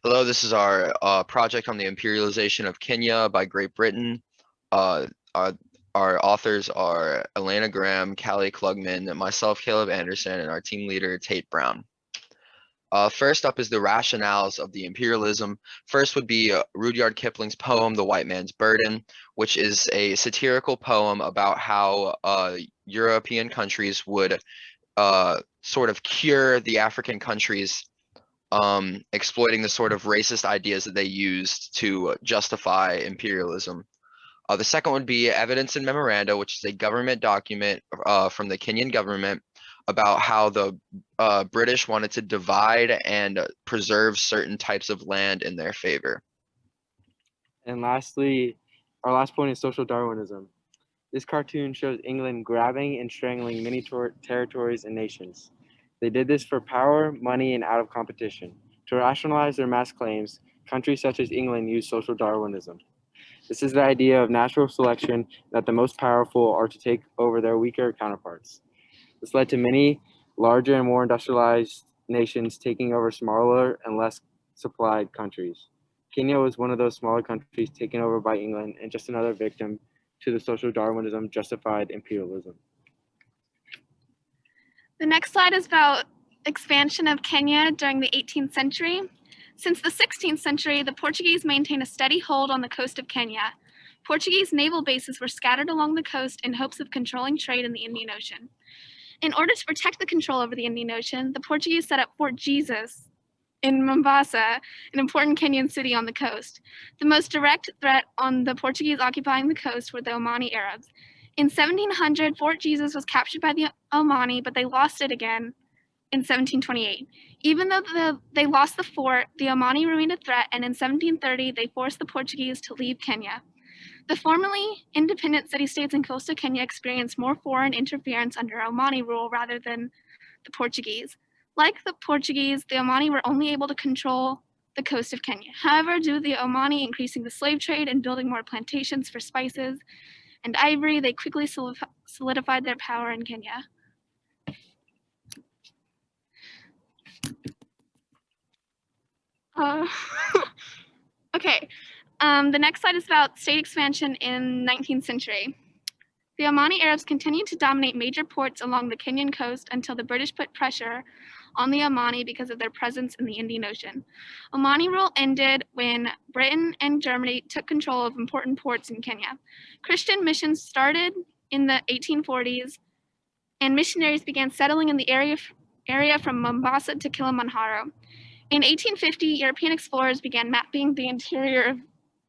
Hello, this is our project on the imperialization of Kenya by Great Britain. Uh, our, our authors are Elena Graham, Callie Klugman, myself, Caleb Anderson, and our team leader, Tate Brown. First up is the rationales of the imperialism. First would be Rudyard Kipling's poem, The White Man's Burden, which is a satirical poem about how European countries would sort of cure the African countries exploiting the sort of racist ideas that they used to justify imperialism. The second would be Evidence and Memoranda, which is a government document from the Kenyan government about how the British wanted to divide and preserve certain types of land in their favor. And lastly, our last point is social Darwinism. This cartoon shows England grabbing and strangling many territories and nations. They did this for power, money, and out of competition. To rationalize their mass claims, countries such as England use social Darwinism. This is the idea of natural selection that the most powerful are to take over their weaker counterparts. This led to many larger and more industrialized nations taking over smaller and less supplied countries. Kenya was one of those smaller countries taken over by England and just another victim to the social Darwinism justified imperialism. The next slide is about expansion of Kenya during the 18th century. Since the 16th century, the Portuguese maintained a steady hold on the coast of Kenya. Portuguese naval bases were scattered along the coast in hopes of controlling trade in the Indian Ocean. In order to protect the control over the Indian Ocean, the Portuguese set up Fort Jesus in Mombasa, an important Kenyan city on the coast. The most direct threat on the Portuguese occupying the coast were the Omani Arabs. In 1700, Fort Jesus was captured by the Omani, but they lost it again in 1728. Even though they lost the fort, the Omani remained a threat, and in 1730, they forced the Portuguese to leave Kenya. The formerly independent city-states in coastal Kenya experienced more foreign interference under Omani rule rather than the Portuguese. Like the Portuguese, the Omani were only able to control the coast of Kenya. However, due to the Omani increasing the slave trade and building more plantations for spices and ivory, they quickly solidified their power in Kenya. Okay, the next slide is about state expansion in 19th century. The Omani Arabs continued to dominate major ports along the Kenyan coast until the British put pressure on the Omani because of their presence in the Indian Ocean. Omani rule ended when Britain and Germany took control of important ports in Kenya. Christian missions started in the 1840s, and missionaries began settling in the area from Mombasa to Kilimanjaro. In 1850, European explorers began mapping the interior of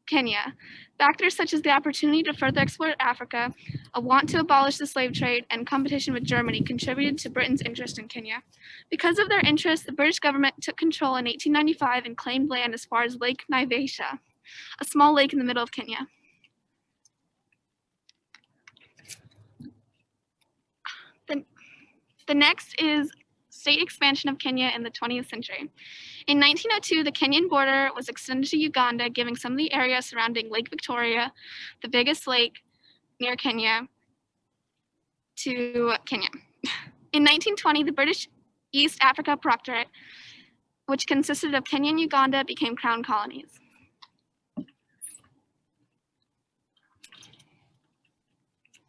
Kenya. Factors such as the opportunity to further exploit Africa, a want to abolish the slave trade, and competition with Germany contributed to Britain's interest in Kenya. Because of their interest, the British government took control in 1895 and claimed land as far as Lake Naivasha, a small lake in the middle of Kenya. The next is state expansion of Kenya in the 20th century. In 1902, the Kenyan border was extended to Uganda, giving some of the area surrounding Lake Victoria, the biggest lake near Kenya, to Kenya. In 1920, the British East Africa Protectorate, which consisted of Kenya and Uganda, became crown colonies.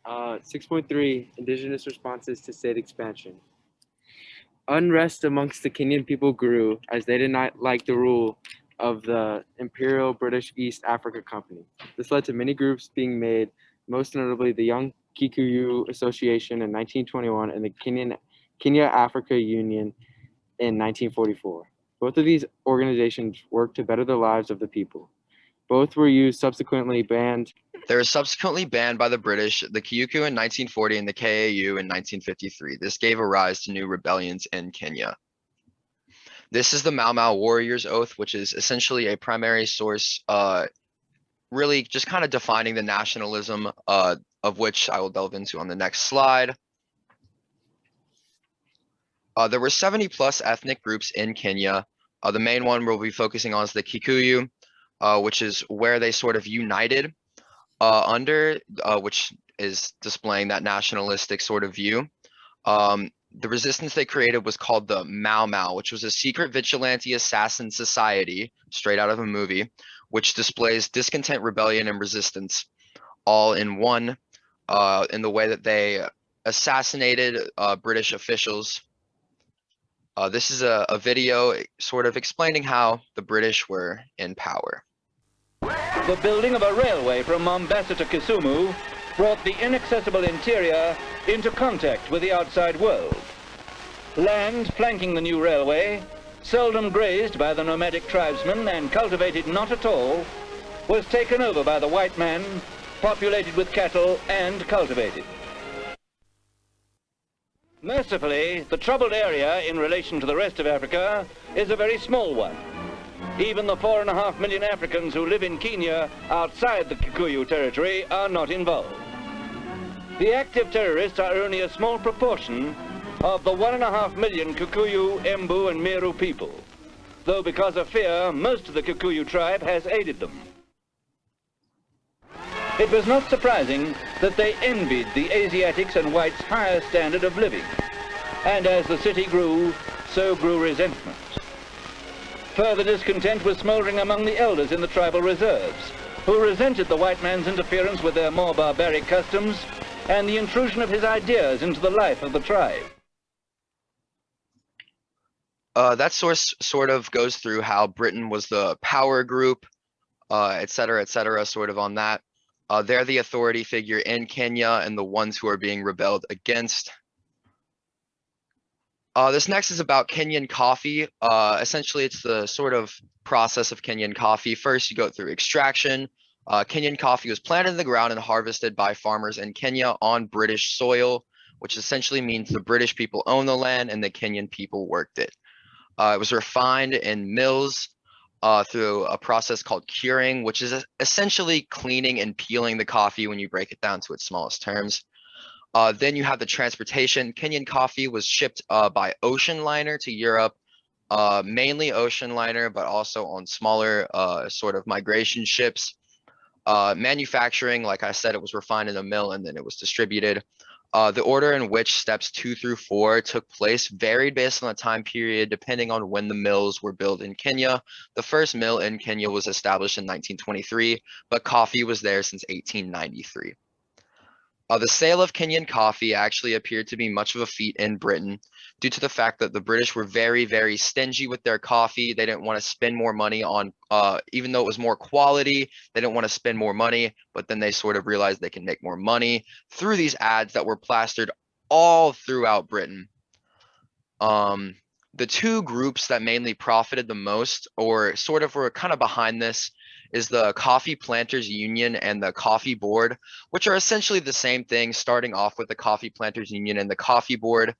Uh, 6.3, Indigenous responses to state expansion. Unrest amongst the Kenyan people grew as they did not like the rule of the Imperial British East Africa Company. This led to many groups being made, most notably the Young Kikuyu Association in 1921 and the Kenya Africa Union in 1944. Both of these organizations worked to better the lives of the people. Both were subsequently banned. They were subsequently banned by the British, the Kyuku in 1940 and the KAU in 1953. This gave a rise to new rebellions in Kenya. This is the Mau Mau Warriors Oath, which is essentially a primary source, really just kind of defining the nationalism of which I will delve into on the next slide. There were 70 plus ethnic groups in Kenya. The main one we'll be focusing on is the Kikuyu, which is where they sort of united under, which is displaying that nationalistic sort of view. the resistance they created was called the Mau Mau, which was a secret vigilante assassin society, straight out of a movie, which displays discontent, rebellion, and resistance all in one, in the way that they assassinated British officials. This is a video sort of explaining how the British were in power. The building of a railway from Mombasa to Kisumu brought the inaccessible interior into contact with the outside world. Land flanking the new railway, seldom grazed by the nomadic tribesmen and cultivated not at all, was taken over by the white man, populated with cattle and cultivated. Mercifully, the troubled area in relation to the rest of Africa is a very small one. Even the 4.5 million Africans who live in Kenya outside the Kikuyu territory are not involved. The active terrorists are only a small proportion of the 1.5 million Kikuyu, Embu and Meru people, though because of fear, most of the Kikuyu tribe has aided them. It was not surprising that they envied the Asiatics and whites' higher standard of living, and as the city grew, so grew resentment. Further discontent was smouldering among the elders in the tribal reserves, who resented the white man's interference with their more barbaric customs and the intrusion of his ideas into the life of the tribe. That source sort of goes through how Britain was the power group, et cetera, sort of on that. They're the authority figure in Kenya and the ones who are being rebelled against. This next is about Kenyan coffee. Essentially, it's the sort of process of Kenyan coffee. First, you go through extraction. Kenyan coffee was planted in the ground and harvested by farmers in Kenya on British soil, which essentially means the British people own the land and the Kenyan people worked it. It was refined in mills through a process called curing, which is essentially cleaning and peeling the coffee when you break it down to its smallest terms. Then you have the transportation. Kenyan coffee was shipped by ocean liner to Europe, mainly ocean liner, but also on smaller sort of migration ships. Manufacturing, like I said, it was refined in a mill and then it was distributed. The order in which steps 2 through 4 took place varied based on the time period, depending on when the mills were built in Kenya. The first mill in Kenya was established in 1923, but coffee was there since 1893. The sale of Kenyan coffee actually appeared to be much of a feat in Britain due to the fact that the British were very, very stingy with their coffee. They didn't want to spend more money on, even though it was more quality, they didn't want to spend more money, but then they sort of realized they can make more money through these ads that were plastered all throughout Britain. The two groups that mainly profited the most, or sort of were kind of behind this, is the Coffee Planters Union and the Coffee Board, which are essentially the same thing, starting off with the Coffee Planters Union and the Coffee Board.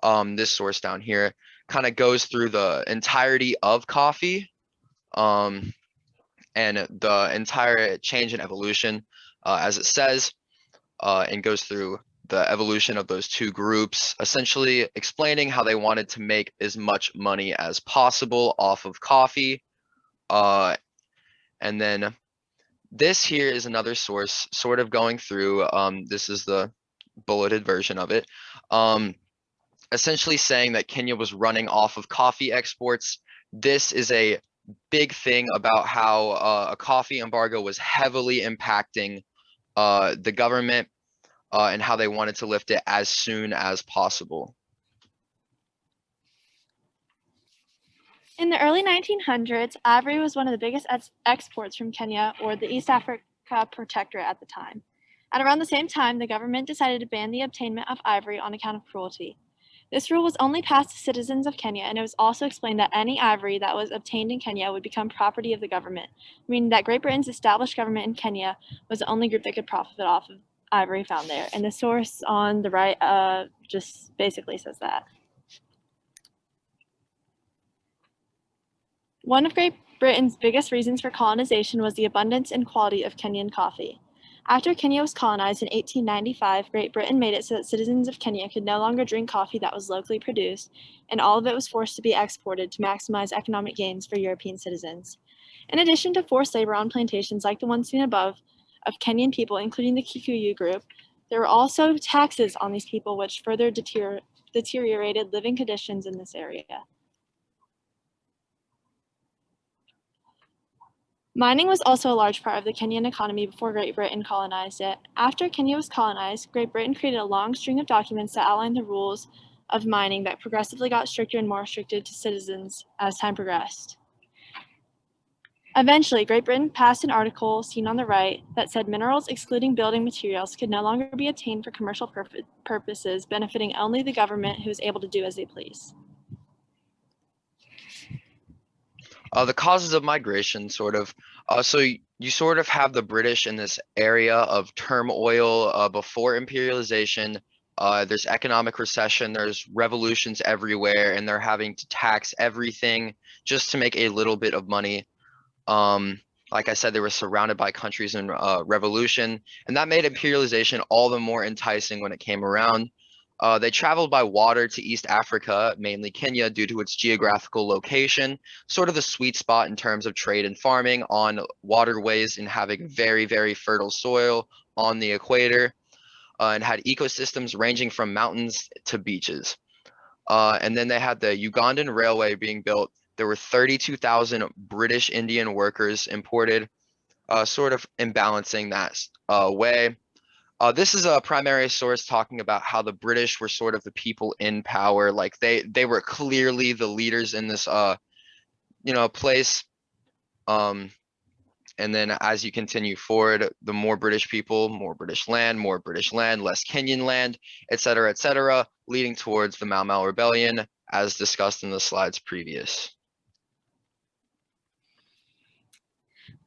This source down here kind of goes through the entirety of coffee and the entire change and evolution, as it says, and goes through the evolution of those two groups, essentially explaining how they wanted to make as much money as possible off of coffee. And then this here is another source sort of going through, this is the bulleted version of it, essentially saying that Kenya was running off of coffee exports. This is a big thing about how a coffee embargo was heavily impacting the government and how they wanted to lift it as soon as possible. In the early 1900s, ivory was one of the biggest exports from Kenya, or the East Africa Protectorate at the time. At around the same time, the government decided to ban the obtainment of ivory on account of cruelty. This rule was only passed to citizens of Kenya, and it was also explained that any ivory that was obtained in Kenya would become property of the government, meaning that Great Britain's established government in Kenya was the only group that could profit off of ivory found there. And the source on the right just basically says that. One of Great Britain's biggest reasons for colonization was the abundance and quality of Kenyan coffee. After Kenya was colonized in 1895, Great Britain made it so that citizens of Kenya could no longer drink coffee that was locally produced, and all of it was forced to be exported to maximize economic gains for European citizens. In addition to forced labor on plantations like the one seen above of Kenyan people, including the Kikuyu group, there were also taxes on these people which further deteriorated living conditions in this area. Mining was also a large part of the Kenyan economy before Great Britain colonized it. After Kenya was colonized, Great Britain created a long string of documents that outlined the rules of mining that progressively got stricter and more restricted to citizens as time progressed. Eventually, Great Britain passed an article, seen on the right, that said minerals excluding building materials could no longer be obtained for commercial purposes, benefiting only the government, who was able to do as they please. The causes of migration, sort of. So you sort of have the British in this area of turmoil before imperialization. There's economic recession, there's revolutions everywhere, and they're having to tax everything just to make a little bit of money. Like I said, they were surrounded by countries in revolution, and that made imperialization all the more enticing when it came around. They traveled by water to East Africa, mainly Kenya, due to its geographical location, sort of the sweet spot in terms of trade and farming on waterways and having very, very fertile soil on the equator, and had ecosystems ranging from mountains to beaches. And then they had the Ugandan Railway being built. There were 32,000 British Indian workers imported, sort of imbalancing that way. This is a primary source talking about how the British were sort of the people in power. Like they were clearly the leaders in this place. And then as you continue forward, the more British people, more British land, less Kenyan land, et cetera, leading towards the Mau Mau Rebellion, as discussed in the slides previous.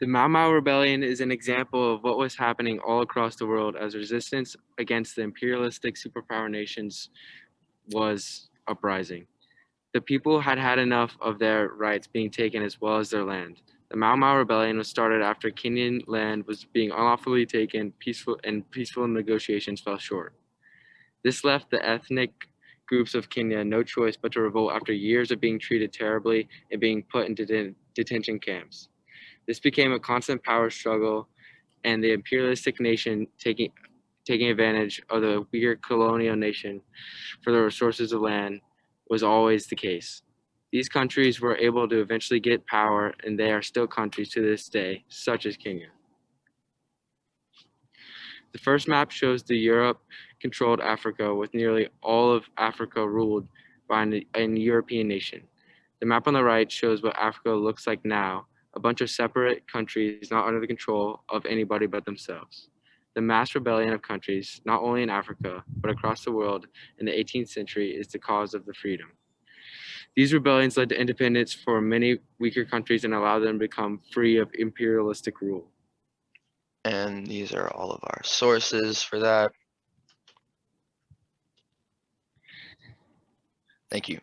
The Mau Mau Rebellion is an example of what was happening all across the world as resistance against the imperialistic superpower nations was uprising. The people had had enough of their rights being taken as well as their land. The Mau Mau Rebellion was started after Kenyan land was being unlawfully taken, peaceful negotiations fell short. This left the ethnic groups of Kenya no choice but to revolt after years of being treated terribly and being put into detention camps. This became a constant power struggle, and the imperialistic nation taking advantage of the weaker colonial nation for the resources of land was always the case. These countries were able to eventually get power, and they are still countries to this day, such as Kenya. The first map shows the Europe-controlled Africa, with nearly all of Africa ruled by a European nation. The map on the right shows what Africa looks like now, a bunch of separate countries not under the control of anybody but themselves. The mass rebellion of countries, not only in Africa, but across the world in the 18th century, is the cause of the freedom. These rebellions led to independence for many weaker countries and allowed them to become free of imperialistic rule. And these are all of our sources for that. Thank you.